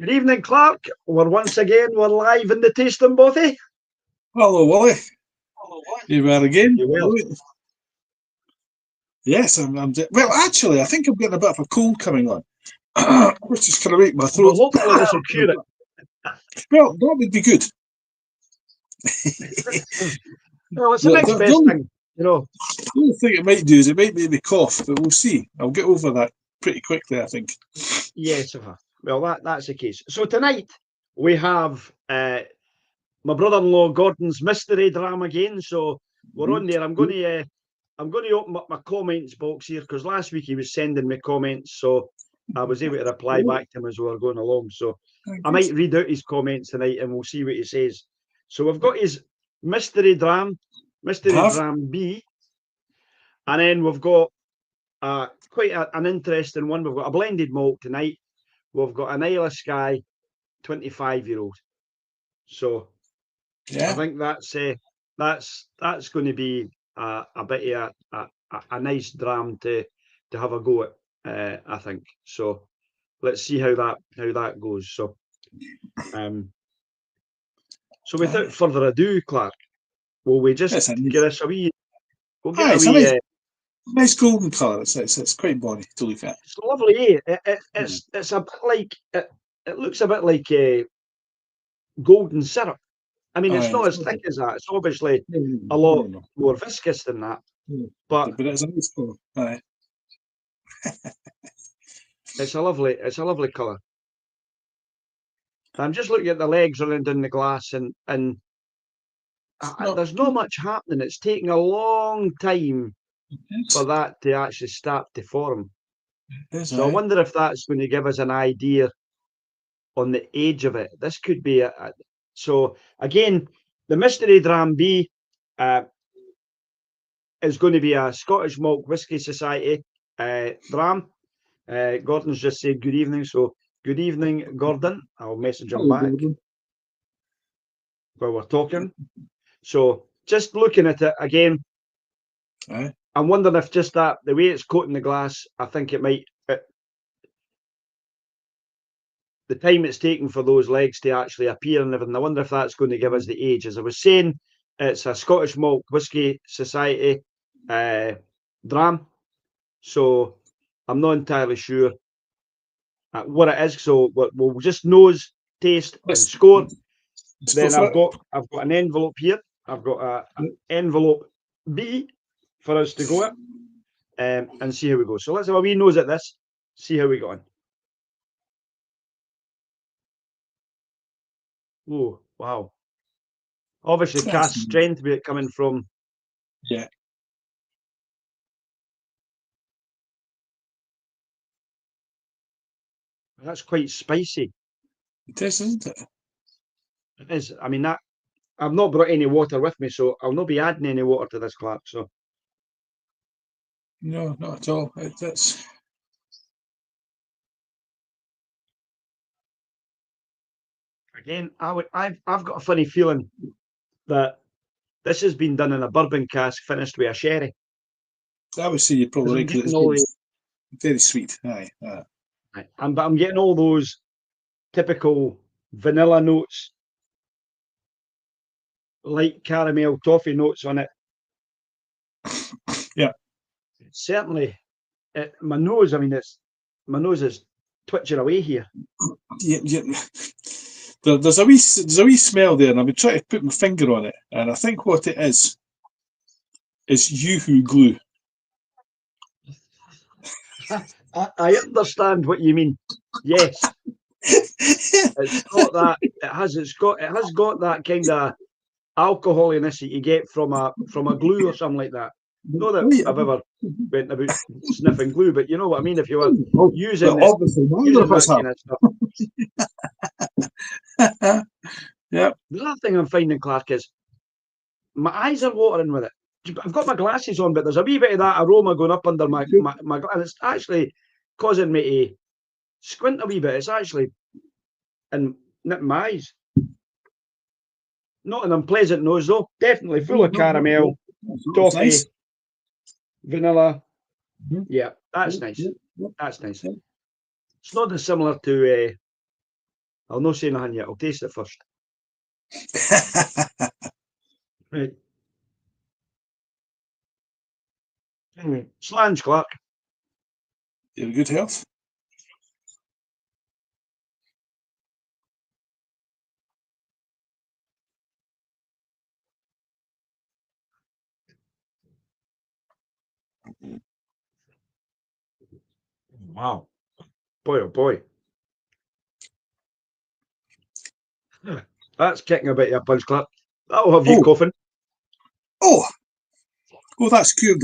Good evening, Clark. We're live in the tasting bothy. Hello, Wally. You are again? You will. Yes, well, actually, I think I'm getting a bit of a cold coming on, which is going to make my throat. Well, hopefully this will cure it. Well, that would be good. Well, it's the next best thing, you know. The only thing it might do is it might make me cough, but we'll see. I'll get over that pretty quickly, I think. Yes, well, that's the case. So tonight we have my brother-in-law Gordon's mystery drama again. So we're on there. I'm going to open up my comments box here because last week he was sending me comments, so I was able to reply back to him as we were going along. So I might read out his comments tonight and we'll see what he says. So we've got his mystery dram B, and then we've got quite an interesting one. We've got a blended malt tonight. We've got an Isle of Skye 25-year-old. So yeah, I think that's going to be a bit of a nice dram to have a go at. I think so. Let's see how that goes. So, without further ado, Clark, will we just get us a wee? We'll get a wee. Nice golden colour. It's quite bonny to look at. It's lovely, eh? It's a bit like it looks a bit like golden syrup. I mean, it's not as thick as that. It's obviously a lot more viscous than that. But it's a nice colour. Aye. It's a lovely colour. I'm just looking at the legs running down the glass, and there's not much happening. It's taking a long time for that to actually start to form. So I wonder if that's going to give us an idea on the age of it. This could be so again, the Mystery Dram B is going to be a Scottish Malt Whisky Society dram. Gordon's just said good evening, so good evening, Gordon. I'll message him back while we're talking. So just looking at it again, I'm wondering if just that, the way it's coating the glass, I think it might, the time it's taken for those legs to actually appear and everything, I wonder if that's going to give us the age. As I was saying, it's a Scottish Malt Whisky Society dram. So I'm not entirely sure what it is. So we'll just nose, taste, and score. Then I've got an envelope here. I've got an envelope B for us to go at and see how we go. So let's have a wee nose at this, see how we go on. Oh, wow. Obviously, cast strength with it coming from. Yeah. That's quite spicy. It is, isn't it? It is. I mean, I've not brought any water with me, so I'll not be adding any water to this, Clark. So. No, not at all. That's. Again, I've got a funny feeling that this has been done in a bourbon cask, finished with a sherry. I would say you're probably right. It's very sweet. Aye. But I'm getting all those typical vanilla notes, light caramel toffee notes on it. Yeah. Certainly, my nose. I mean, my nose is twitching away here. Yeah. There's a wee smell there, and I've been trying to put my finger on it, and I think what it is Yoo-hoo glue. I understand what you mean. Yes, it's got that. It has got that kind of alcoholiness that you get from a glue or something like that. Not that I've ever went about sniffing glue, but you know what I mean. If you were using it, obviously neither of us have. Yeah. The other thing I'm finding, Clark, is my eyes are watering with it. I've got my glasses on, but there's a wee bit of that aroma going up under my and it's actually causing me to squint a wee bit. It's actually in my eyes. Not an unpleasant nose, though. Definitely full of caramel, toffee, vanilla. Yeah, that's nice. That's nice. It's not dissimilar to I'll not say nothing yet. I'll taste it first. Right. Slange, Clark. You're in good health. Wow. Boy, oh boy. That's kicking a bit of a punch, Clark. That'll have you Oh. coughing. Oh, that's good.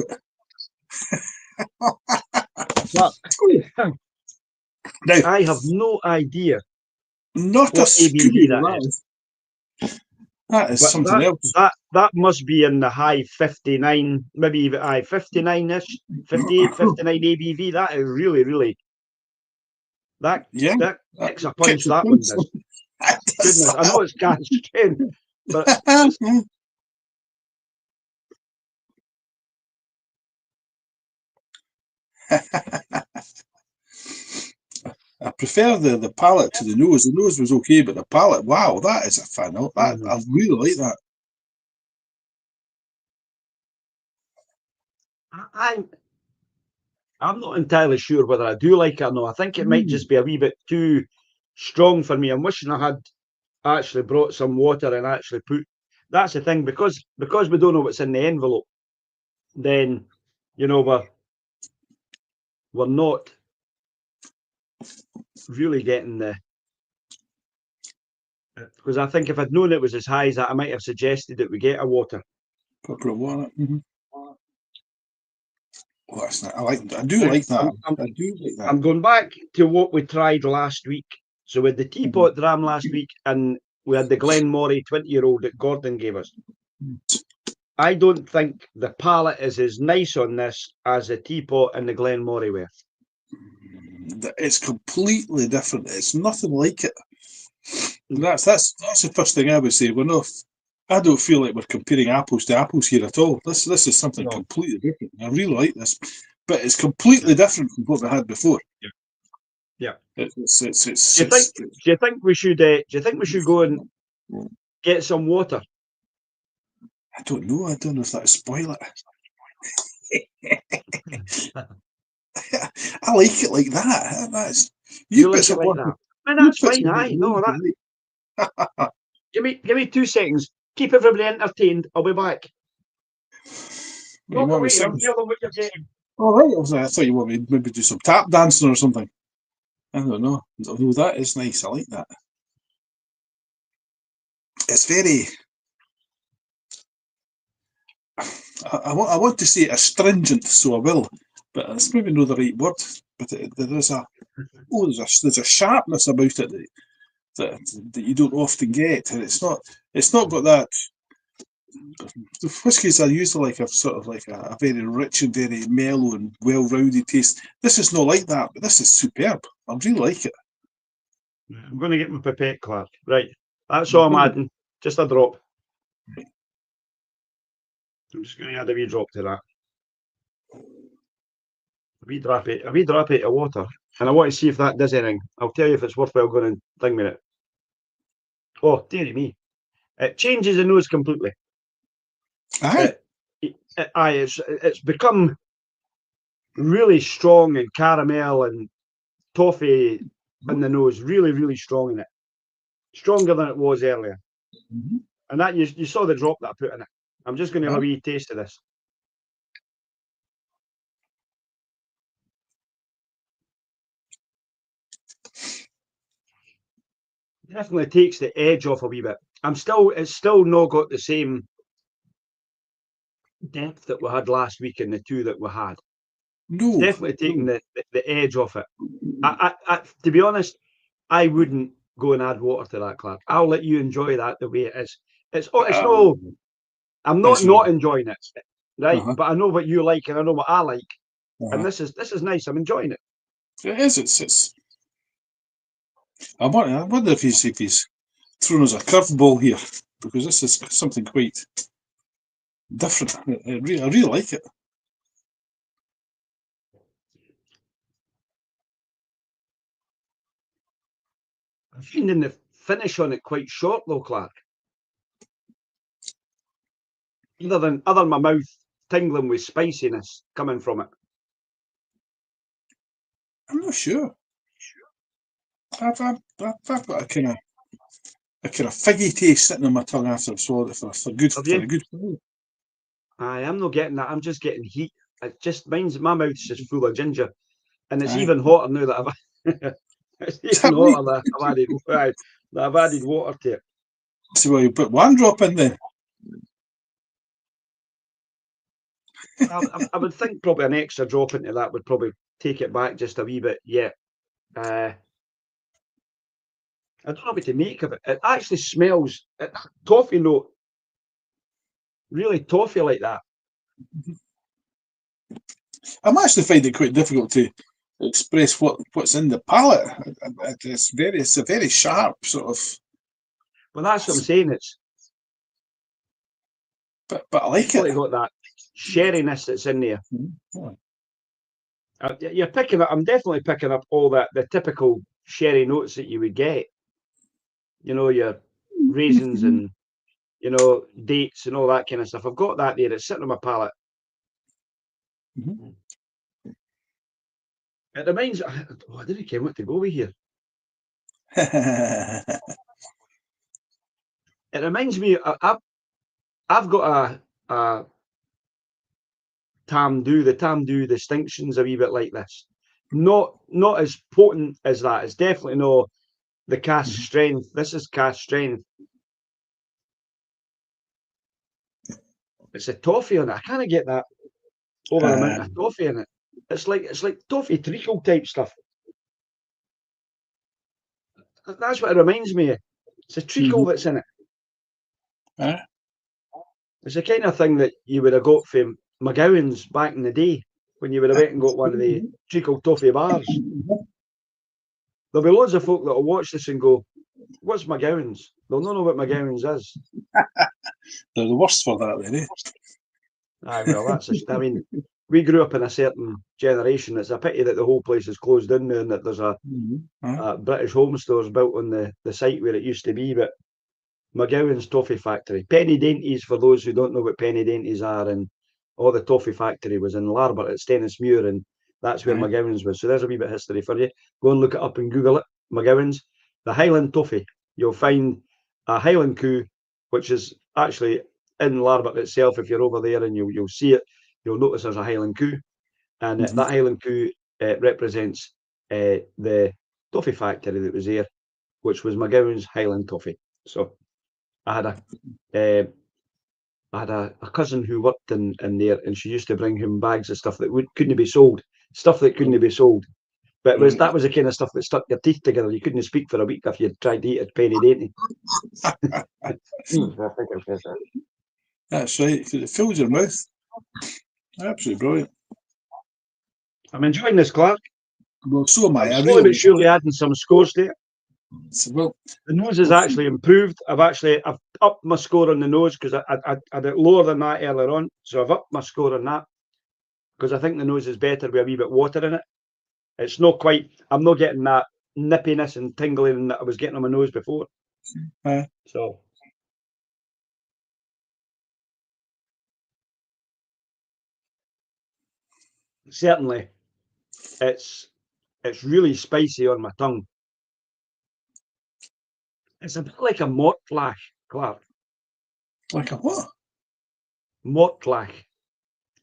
Clark, Now, I have no idea not a what ABV Skye, that is. that is But something else. that must be in the high 59, maybe even 59-ish, 58, 59 ABV. That is really, really, that kicks a punch, Kicks a that punch. one does. Goodness, I know it's gas strain, but I prefer the palate to the nose. The nose was okay, but the palate, wow, that is a fan. I really like that. I'm not entirely sure whether I do like it or not. I think it might just be a wee bit too strong for me. I'm wishing I had actually brought some water and actually put. That's the thing, because we don't know what's in the envelope. Then, we're not really getting the. Because I think if I'd known it was as high as that, I might have suggested that we get a water. Proper water. Oh, that's not, I do like that. I do like that. I'm going back to what we tried last week. So we had the teapot dram last week, and we had the Glenmorangie 20-year-old that Gordon gave us. I don't think the palate is as nice on this as the teapot and the Glenmorangie were. It's completely different. It's nothing like it. That's the first thing I would say. I don't feel like we're comparing apples to apples here at all. This is something completely different. I really like this, but it's completely different from what we had before. Yeah. Do you think we should go and get some water? I don't know. I don't know if that'll spoil it. I like it like that. That's you like it like that. Man, that's fine. Aye, no, that. Give me 2 seconds. Keep everybody entertained. I'll be back. You want me to I'm telling what you're getting. All right. I thought you wanted me to maybe do some tap dancing or something. I don't know. Oh, that is nice. I like that. It's very. I want to say astringent, so I will, but that's maybe not the right word. But there's a sharpness about it that you don't often get, and it's not got that. The whiskies are usually like a very rich and very mellow and well-rounded taste. This is not like that, but this is superb. I really like it. I'm going to get my pipette, Clark. Right, that's all I'm adding. Just a drop. I'm just going to add a wee drop to that. A wee drop of water. And I want to see if that does anything. I'll tell you if it's worthwhile going and thing with it. Oh, dearie me. It changes the nose completely. Aye. It's become really strong and caramel and toffee in the nose. Really, really strong in it. Stronger than it was earlier. And that you saw the drop that I put in it. I'm just going to have a wee taste of this. Definitely takes the edge off a wee bit. It's still not got the same depth that we had last week in the 2 that we had. No, it's definitely taking the edge off it. I to be honest, I wouldn't go and add water to that, Clark. I'll let you enjoy that the way it is. It's no. I'm not enjoying it, right? But I know what you like and I know what I like, and this is nice. I'm enjoying it. It is. It's. I wonder if he's thrown us a curveball here, because this is something quite different. I really like it. I'm finding the finish on it quite short though, Clark. Other than my mouth tingling with spiciness coming from it. I'm not sure. I've got a kind of figgy taste sitting on my tongue after I've swallowed it for a good food. I am not getting that. I'm just getting heat. It just my mouth's just full of ginger, and it's Aye. even hotter now that I've. It's even hotter that I've added water to it. So well, you put one drop in then. I would think probably an extra drop into that would probably take it back just a wee bit. Yeah. I don't know what to make of it. It actually smells toffee note. Really toffee like that. I'm actually finding it quite difficult to express what's in the palate. It's a very sharp sort of. Well, that's what I'm saying. But I like it. Got that sherryness that's in there. Mm-hmm. You're picking up. I'm definitely picking up all the typical sherry notes that you would get. You know, your raisins and dates and all that kind of stuff. I've got that there. It's sitting on my palate. Mm-hmm. It reminds. I didn't care what to go with here. It reminds me. I've got a Tamdu. The Tamdu distinction's a wee bit like this. Not as potent as that. It's definitely not the cask strength. This is cask strength. It's a toffee on it. I can't get that over the amount of toffee in it. It's like toffee treacle type stuff. That's what it reminds me of. It's a treacle that's in it. It's the kind of thing that you would have got from McGowan's back in the day when you would have went and got one of the treacle toffee bars. There'll be loads of folk that will watch this and go, "What's McGowan's?" They'll not know what McGowan's is. They're the worst for that, then, eh? Aye, well, I mean, we grew up in a certain generation. It's a pity that the whole place is closed in now and that there's a British Home Stores built on the site where it used to be. But McGowan's Toffee Factory, Penny Dainties, for those who don't know what Penny Dainties are, and all the toffee factory was in Larbert at Stennismuir, and that's where McGowan's was. So there's a wee bit of history for you. Go and look it up and Google it. McGowan's, the Highland Toffee. You'll find a Highland coo, which is actually in Larbert itself. If you're over there and you'll see it, you'll notice there's a Highland coo, and that Highland coo represents the toffee factory that was there, which was McGowan's Highland Toffee. So I had a cousin who worked in there, and she used to bring him bags of stuff that couldn't be sold, But that was the kind of stuff that stuck your teeth together. You couldn't speak for a week if you tried to eat a penny dainty. That's right, because it fills your mouth. Absolutely brilliant. I'm enjoying this, Clark. Well, so am I. I'm slowly but surely adding some scores to it. Well, the nose has actually improved. I've upped my score on the nose because I had it lower than that earlier on. So I've upped my score on that because I think the nose is better with a wee bit of water in it. It's not quite. I'm not getting that nippiness and tingling that I was getting on my nose before. So certainly, it's really spicy on my tongue. It's a bit like a mortlach, Clark. Like a what? Mortlach.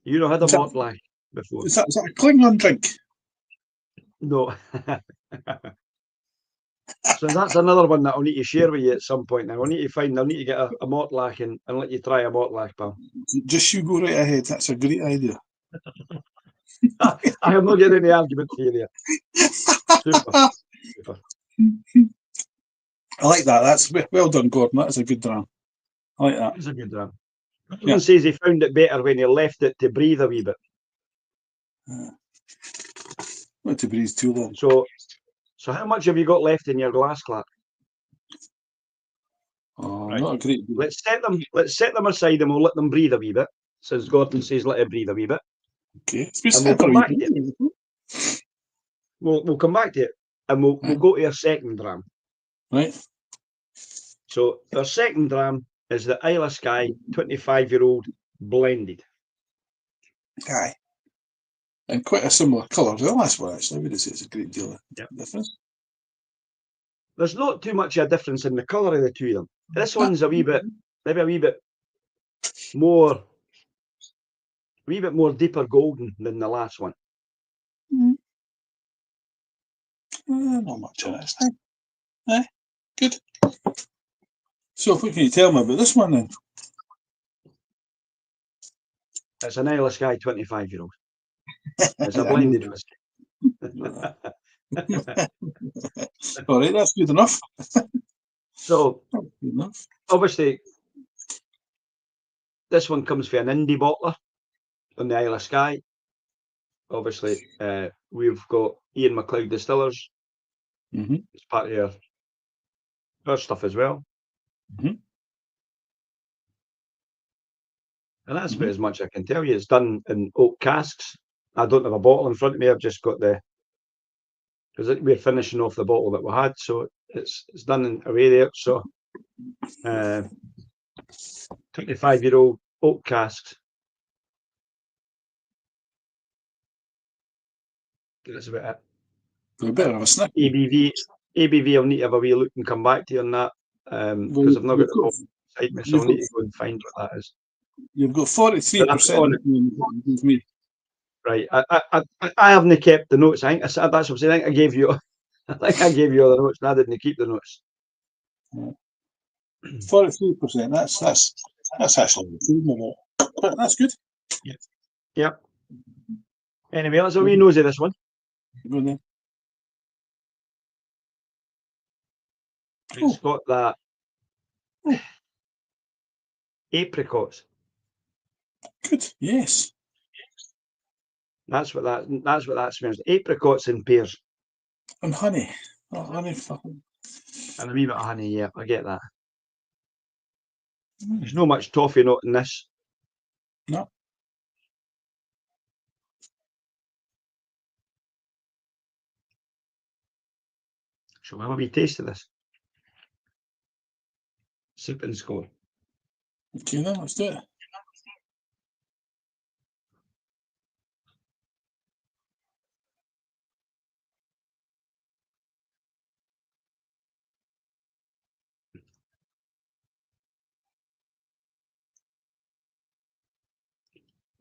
You know had a mortlach before? Is that a Klingon drink? No. So that's another one that I'll need to share with you at some point now. I'll need to get a mortlach and let you try a mortlach, pal. Just you go right ahead. That's a great idea. I am not getting any argument for you there. Super. I like that. That's well done, Gordon. That is a good dram. I like that. It's a good dram. Gordon says he found it better when he left it to breathe a wee bit. Not to breathe too long. So how much have you got left in your glass, Clark? Oh, right. Not a great deal. Let's set them aside and we'll let them breathe a wee bit. Since Gordon says let it breathe a wee bit. Okay. And we'll come back to it. We'll come back to it. And we'll go to a second dram. Right. So our second dram is the Isle of Skye 25-year-old blended. Aye. And quite a similar colour to the last one, actually. I wouldn't say it's a great deal of difference. There's not too much of a difference in the colour of the two of them. This one's a wee bit, maybe a wee bit more deeper golden than the last one. Not much of this thing. Aye. Good. So, what can you tell me about this one then? It's an Isle of Skye 25-year-old. It's a blended whiskey. All right, that's good enough. So, Good enough. obviously, this one comes from an indie bottler on the Isle of Skye. Obviously, we've got Ian MacLeod Distillers. It's part of our stuff as well. And that's about as much I can tell you. It's done in oak casks. I don't have a bottle in front of me. I've just got because we're finishing off the bottle that we had, so it's done in away there. So 25-year-old oak casks. That's about it. A bit of a sniff. ABV, I'll need to have a wee look and come back to you on that because I've not got the bottle beside me, so I'll need to go and find what that is. You've got 43%. Right, I haven't kept the notes. I think that's what I'm saying. I think I gave you. I think I gave you all the notes, and I didn't keep the notes. 43%. That's actually improvement, but that's good. Yep. Anyway, let's have a wee nosy this one. Go on then. It's got that apricots. Good. Yes. That's what that smells. Apricots and pears. And honey. Oh, honey fucking. And a wee bit of honey, yeah, I get that. There's no much toffee note in this. No. Shall we have a wee taste of this? Sip and score. Okay then, let's do it.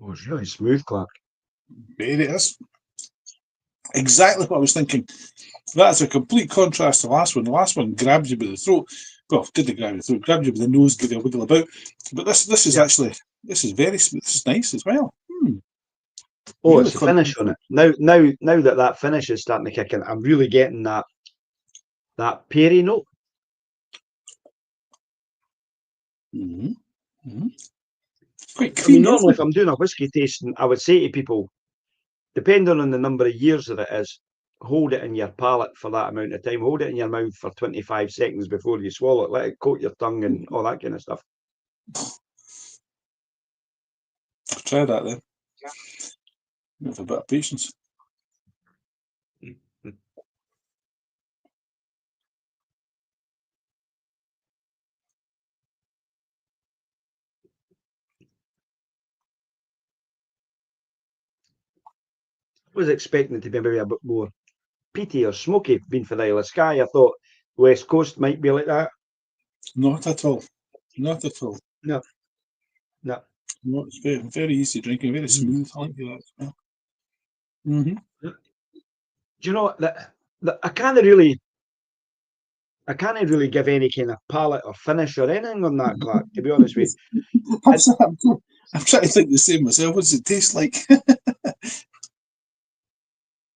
Oh, it's really smooth, Clark. There it is. Exactly what I was thinking. That's a complete contrast to the last one. The last one grabbed you by the throat. Well, didn't grab you by the throat, grabbed you by the nose, gave you a wiggle about. But this is actually, this is very smooth. This is nice as well. Oh, really, it's the finish on it. Now that finish is starting to kick in, I'm really getting that peary note. Quite creamy, I mean, normally if I'm doing a whiskey tasting, I would say to people, depending on the number of years that it is, hold it in your palate for that amount of time. Hold it in your mouth for 25 seconds before you swallow it. Let it coat your tongue and all that kind of stuff. Try that then. With a bit of patience. I was expecting it to be maybe a bit more peaty or smoky being for the Isle of Skye. I thought West Coast might be like that. Not at all. Not at all. No. It's very, very easy drinking, very smooth. I like that as well. Do you know that I can't really give any kind of palate or finish or anything on that, Clark, to be honest with you. I'm trying to think the same myself. What does it taste like?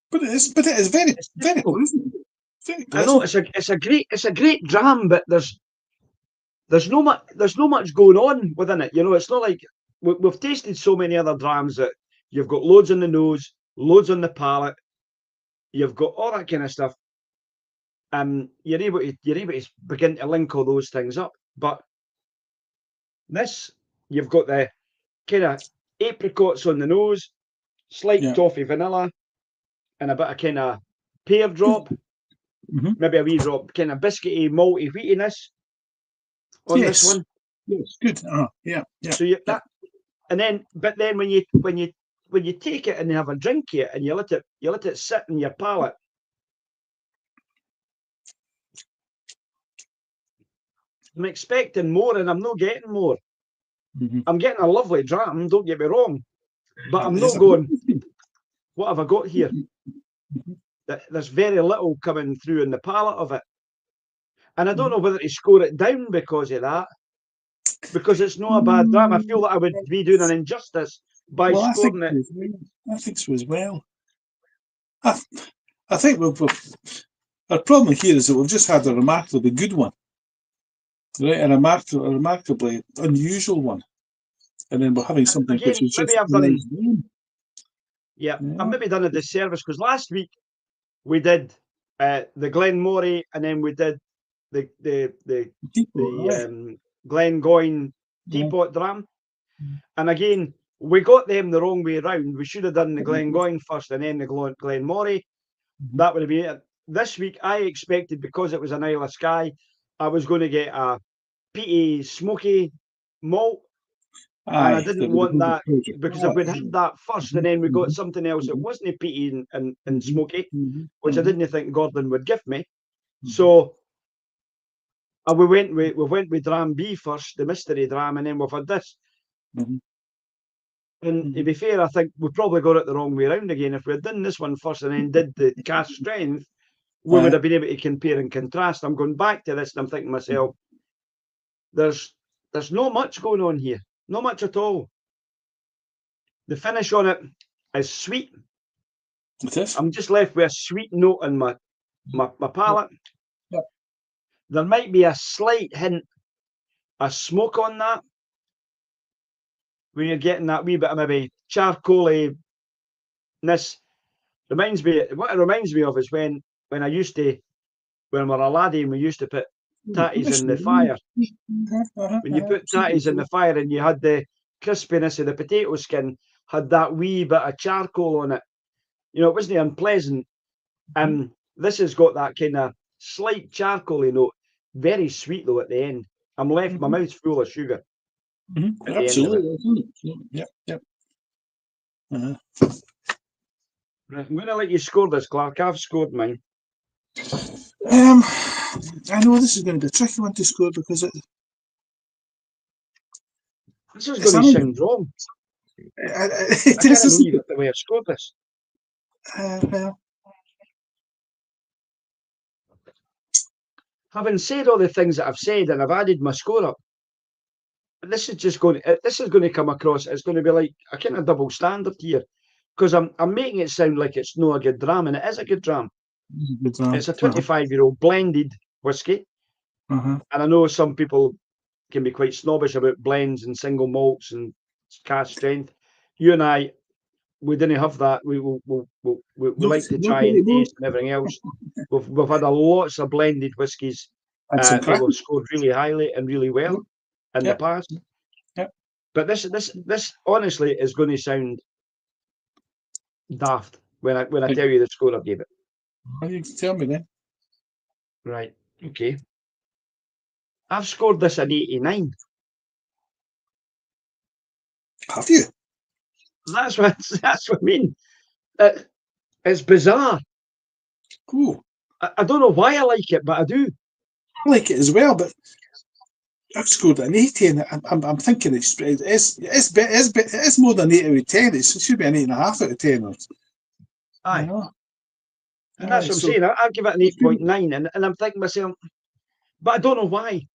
But it is very, very pleasant. I know it's a great dram, but there's no much going on within it. You know, it's not like we've tasted so many other drams that you've got loads on the nose, loads on the palate, you've got all that kind of stuff. You're able to begin to link all those things up. But this, you've got the kind of apricots on the nose, slight toffee vanilla, and a bit of kind of pear drop. maybe a wee drop kind of biscuity, malty wheatiness on this one. Yes, good. Yeah. So that, and then, but then when you take it and you have a drink of it and you let it sit in your palate, I'm expecting more and I'm not getting more. I'm getting a lovely dram, don't get me wrong, but I'm not going, what have I got here? There's very little coming through in the palate of it. And I don't know whether to score it down because of that, because it's not a bad dram. I feel that I would be doing an injustice by scoring it. I think so as well. I think our problem here is that we've just had a remarkably good one, right, and a remarkably unusual one, and then we're having something again, which is maybe just I've done. Yeah, I've maybe done a disservice because last week we did the Glenmorangie and then we did the Glengoyne teapot dram, and again we got them the wrong way around. We should have done the Glengoyne first and then the Glenmorangie. That would have been it. This week I expected, because it was an Isle of Skye, I was going to get a peaty, smoky malt. And I didn't want that because if we'd had that first and then we got something else that wasn't peaty and smoky, which I didn't think Gordon would give me. So we went with Dram B first, the mystery dram, and then we've had this. And to be fair, I think we probably got it the wrong way around again. If we had done this one first and then did the cask strength, we would have been able to compare and contrast. I'm going back to this and I'm thinking to myself, there's not much going on here. Not much at all. The finish on it is sweet. It is. I'm just left with a sweet note in my palate. Yep. There might be a slight hint of smoke on that, when you're getting that wee bit of maybe charcoaly-ness. What it reminds me of is when I used to, when we were a laddie and we used to put tatties in the fire. When you put tatties in the fire and you had the crispiness of the potato skin, had that wee bit of charcoal on it. You know, it wasn't unpleasant. This has got that kind of slight charcoaly note. Very sweet though at the end. I'm left, my mouth's full of sugar. Absolutely. Yep. Right, I'm going to let you score this, Clark. I've scored mine. I know this is going to be a tricky one to score because this is going to sound wrong. I can't believe it, the way I've scored this. Well, having said all the things that I've said and I've added my score up, this is going to come across. It's going to be like a kind of double standard here, because I'm making it sound like it's not a good dram, and it is a good dram. It's a 25-year-old blended whiskey, and I know some people can be quite snobbish about blends and single malts and cask strength. You and I, we didn't have that. We like to try and taste and everything else. We've had lots of blended whiskies that we've scored really highly and really well in the past. But this honestly is going to sound daft when I tell you the score I gave it. You can tell me then. Right. Okay. I've scored this an 89. Have you? That's what I mean. It's bizarre. Cool. I don't know why I like it, but I do. I like it as well, but I've scored an 80, and I'm thinking it's more than 8 out of 10. It should be an 8.5 out of 10. Aye. You know? And that's what I'm saying. I'll give it an 8.9, and I'm thinking to myself, but I don't know why.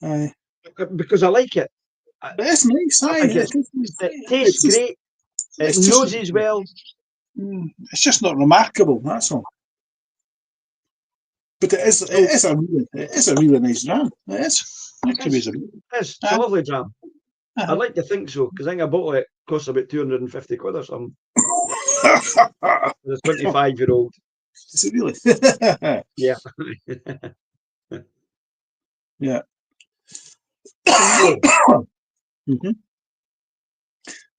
Aye. Because I like it. But it's nice. It tastes great. It noses well. It's just not remarkable. That's all. But it is a really nice dram. It is. It's a lovely dram. I'd like to think so, because I think a bottle of it costs about 250 quid or something. The 25-year-old. Is it really? Yeah. Yeah.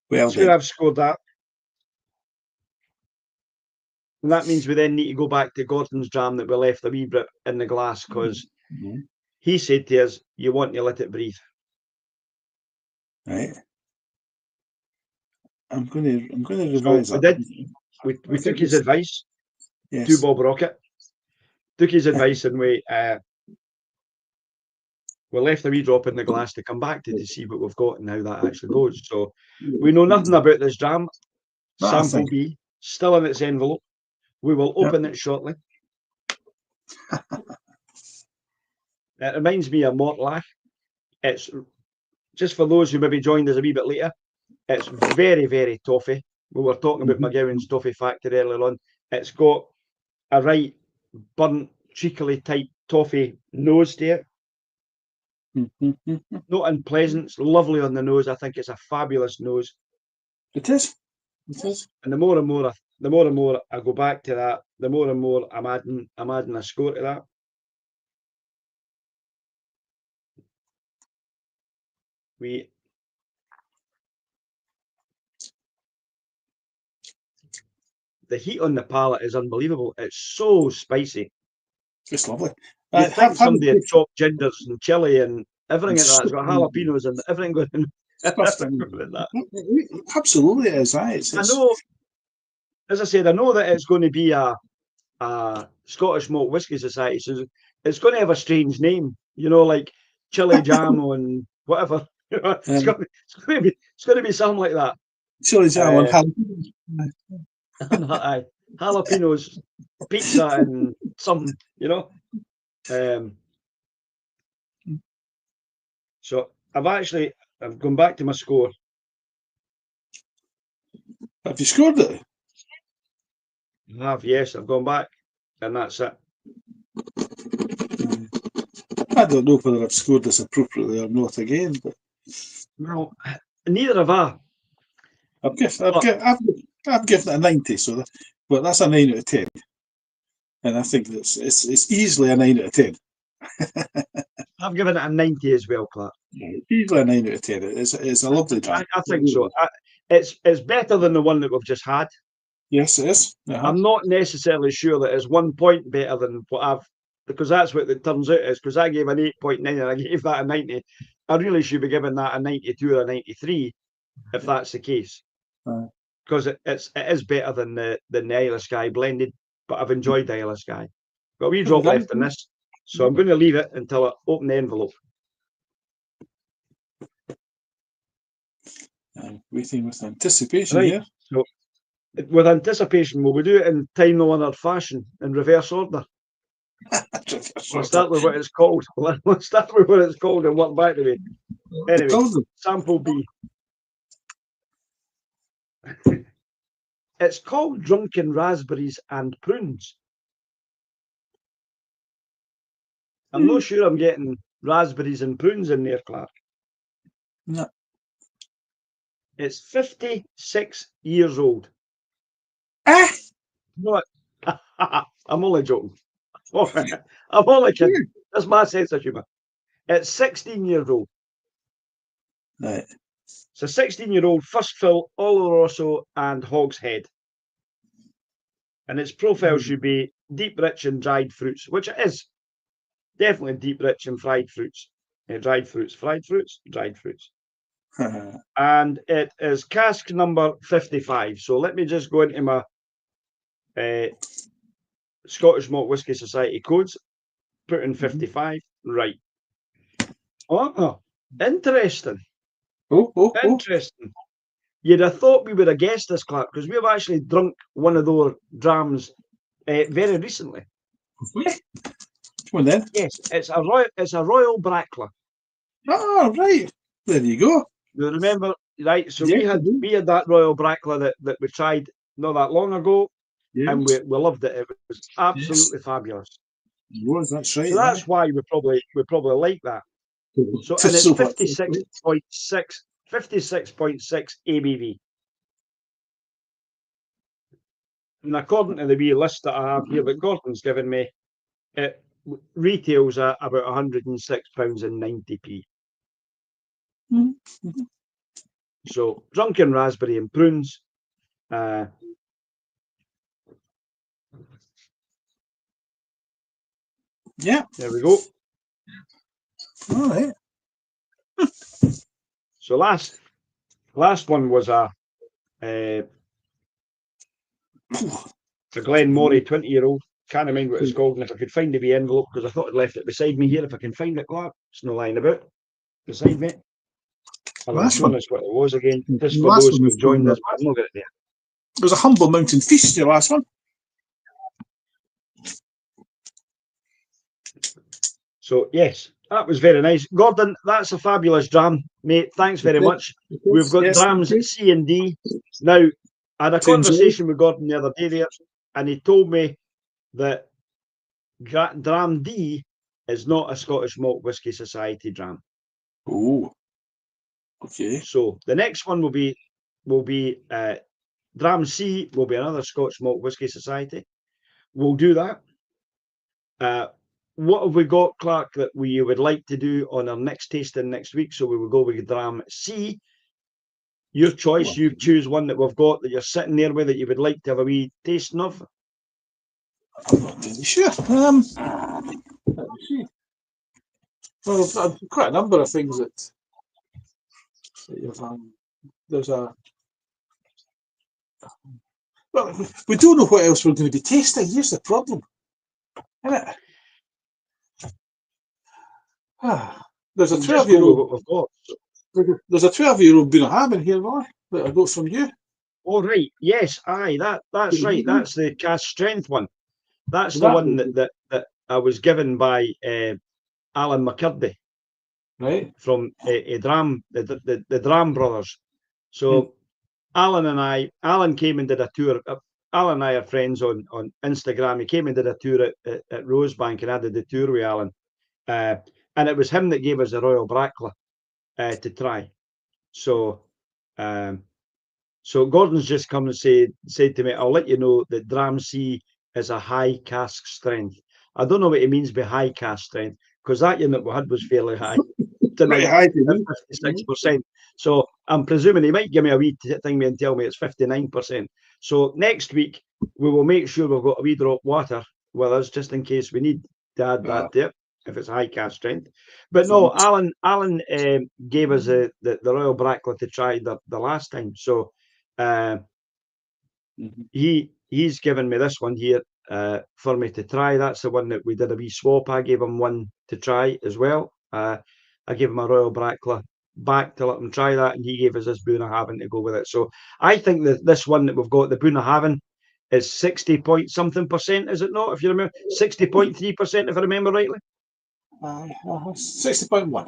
Well, that's where I've scored that. And that means we then need to go back to Gordon's dram that we left a wee bit in the glass because he said to us, you want to let it breathe. Right. I'm going to revise So that. we took his advice to Yes. Bob Rocket. Took his advice and we left a wee drop in the glass to come back to see what we've got and how that actually goes. So we know nothing about this dram. Sample B, still in its envelope. We will open it shortly. It reminds me of Mortlach. It's just for those who maybe joined us a wee bit later. It's very, very toffee. We were talking about McGowan's Toffee Factory earlier on. It's got a right burnt, cheekily type toffee nose to it. Not unpleasant. It's lovely on the nose. I think it's a fabulous nose. It is. It is. And the more and more I go back to that, the more and more I'm adding a score to that. The heat on the palate is unbelievable. It's so spicy. It's lovely. You think somebody had chopped gingers and chili and everything in that. It's got jalapenos and everything going in. Absolutely, it is. I know, as I said, I know that it's going to be a Scottish Malt Whisky Society, so it's going to have a strange name, like Chili Jam and whatever. It's going to be something like that. Chili Jam on jalapenos, pizza, and something, So I've gone back to my score. Have you scored it? I have, yes. I've gone back, and that's it. I don't know whether I've scored this appropriately or not again, but no, neither have I. I've given it a 90, but that's a 9 out of 10, and I think it's easily a 9 out of 10. I've given it a 90 as well, Clark. Easily a 9 out of 10. It's a lovely dram. I think so. It's better than the one that we've just had. Yes, it is. I'm not necessarily sure that it's 1 point better than what because that's what it turns out is, because I gave an 8.9 and I gave that a 90. I really should be giving that a 92 or a 93 if that's the case. Because it is better than the Isle of Skye blended, but I've enjoyed the Isle of Skye. Got a wee drop left in this, so I'm going to leave it until I open the envelope. I'm waiting with anticipation here. So, with anticipation, will we do it in time-honored fashion, in reverse order? We'll start with what it's called. We'll start with what it's called and work back to it. Anyway, sample B. It's called Drunken Raspberries and Prunes. I'm not sure I'm getting raspberries and prunes in there, Clark. No. It's 56 years old. No, I'm only joking. I'm only kidding. That's my sense of humour. It's 16 years old. Right. It's a 16-year-old first fill Oloroso and Hogshead. And its profile should be deep, rich in dried fruits, which it is. Definitely deep, rich in fried fruits. Dried fruits. Fried fruits? Dried fruits. And it is cask number 55. So let me just go into my Scottish Malt Whisky Society codes. Put in 55. Right. Oh, interesting. Interesting. You'd have thought we would have guessed this, Clark, because we have actually drunk one of those drams very recently. Which one then? Yes, it's a Royal Brackla. Oh, right. There you go. You remember, right? So we had that Royal Brackla that we tried not that long ago, and we loved it. It was absolutely fabulous. It was, that's right. So that's why we probably like that. So and it's 56.6 ABV. And according to the wee list that I have here that Gordon's given me, it retails at about £106.90. So drunken raspberry and prunes. Yeah. There we go. All right. So last one was a Glenmorie 20-year-old. Can't remember what it's called, and if I could find the wee envelope, because I thought I'd left it beside me here. If I can find it, Clark, it's no lying about beside me. I would have Last shown one. us what it was again, just The for last those one who was joined from us. But I'm not got it there. It was a Humble Mountain Feast, your last one. So yes, that was very nice, Gordon. That's a fabulous dram, mate. Thanks very much. We've got Yes, drams C and D. Now, I had a To enjoy. conversation with Gordon the other day there, and he told me that Dram D is not a Scottish Malt Whisky Society dram. Oh, okay. So the next one will be Dram C will be another Scotch Malt Whisky Society. We'll do that. What have we got, Clark, that we would like to do on our next tasting next week? So we will go with Dram C. Your choice. You choose one that we've got that you're sitting there with that you would like to have a wee tasting of. I'm not really sure. Let me see. Well, I've quite a number of things that you've, there's a. Well, we don't know what else we're going to be tasting. Here's the problem, isn't it? There's a We'll just go with 12-year-old. what we've got. There's a 12-year-old Bunnahabhain here, boy, that I got from you. Oh right, yes, aye, that's right. That's the cast strength one. That's the That one was- that I was given by Alan McCurdy Right. from Dram, the Dram brothers. So Alan came and did a tour. Alan and I are friends on Instagram. He came and did a tour at Rosebank, and I did the tour with Alan. And it was him that gave us the Royal Brackla to try. So so Gordon's just come and said to me, I'll let you know that Dram C is a high cask strength. I don't know what he means by high cask strength, because that unit we had was fairly high tonight, Right, high to at me. 56%. So I'm presuming he might give me a wee thing and tell me it's 59%. So next week we will make sure we've got a wee drop water with us, just in case we need to add that to it, if it's high cask strength. But no, Alan gave us the Royal Brackla to try the last time. So he's given me this one here for me to try. That's the one that we did a wee swap. I gave him one to try as well. I gave him a Royal Brackla back to let him try that, and he gave us this Bunnahabhain to go with it. So I think that this one that we've got, the Bunnahabhain, is 60 point something percent, is it not? If you remember, 60.3%, if I remember rightly. 60.1.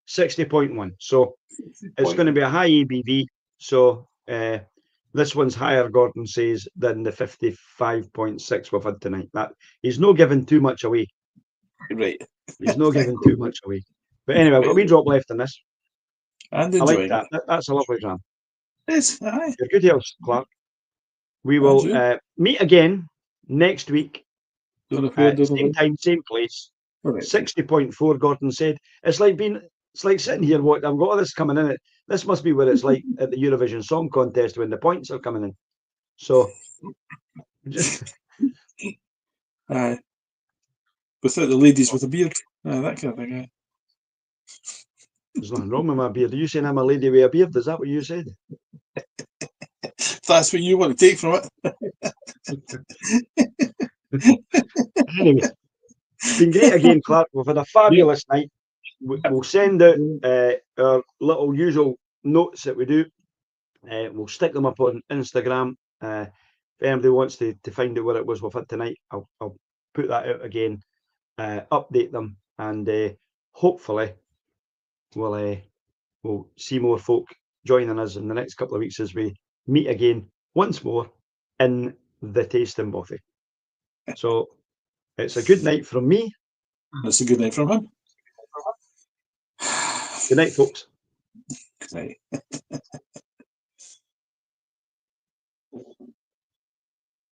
60.1. So it's going to be a high ABV. So this one's higher, Gordon says, than the 55.6 we've had tonight. That he's not giving too much away. Right. He's not giving too much away. But anyway, I've got a wee drop left in this. And I like enjoying that. That's a lovely dram. It's aye. You're good health, Clark. We will meet again next week. Same time, same place. 60.4, Gordon said. It's like sitting here. What I've got all this coming in. This must be what it's like at the Eurovision Song Contest when the points are coming in. So, aye. Without the ladies with a beard, that kind of thing. Aye. There's nothing wrong with my beard. Are you saying I'm a lady with a beard? Is that what you said? That's what you want to take from it. Anyway, it's been great again, Clark. We've had a fabulous night. We'll send out our little usual notes that we do. We'll stick them up on Instagram. If anybody wants to find out what it was we've had tonight, I'll put that out again, update them, and hopefully we'll see more folk joining us in the next couple of weeks as we meet again once more in the Tasting Bothy. So it's a good night from me. It's a good night from him. Good night, folks. Good night.